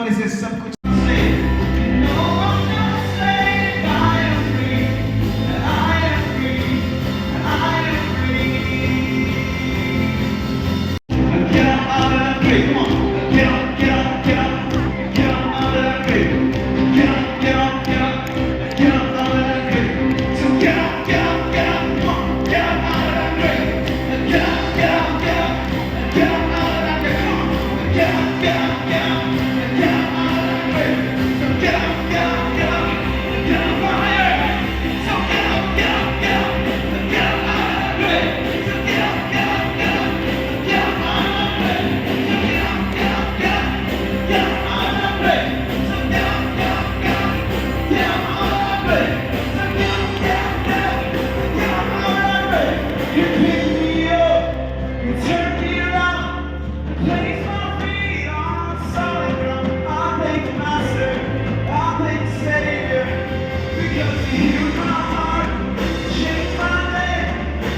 everybody says सब कुछ No, I'm not a slave, I am free, I am free, I am free. Get up out of that grave, come on. Get up, get up, get up. Get up out of that grave. Get up, get up, get up. Get up out of that grave. So get up, get up, get up. Come on, get up out of that grave. Get up, get up, get up. Get up out of that grave. Come on, get up, get up, get up. Get up out of that grave. So get up, get up, get up. Get up out of here. So get up, get up, get up. Get up out of that grave. So get up, get up, get up. Get up out of that grave. So get up, get up, get up. Get up out of that grave. So get up, get up, get up. Get up out of that grave. So get up, get up, get up. Get up out of that grave. You pick me up. You turn me around. Place my feet on solid ground. I thank the Master. I thank the Savior. Because He healed my heart, changed my name,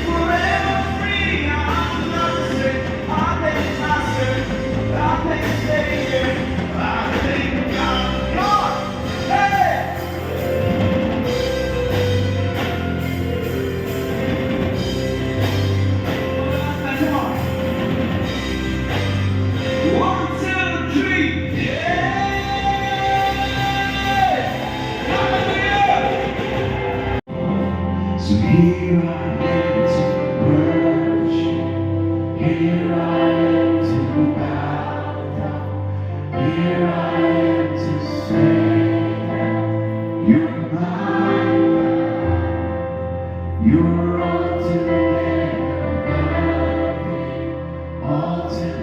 forever free. I'm not the same. I thank the Master. I thank the Savior. I thank God. God, hey! Come on. 1, 2, 3. Yeah! Hallelujah! So here I am to worship. Here I am to bow down. Here I am to say that you're mine. You're altogether lovely, altogether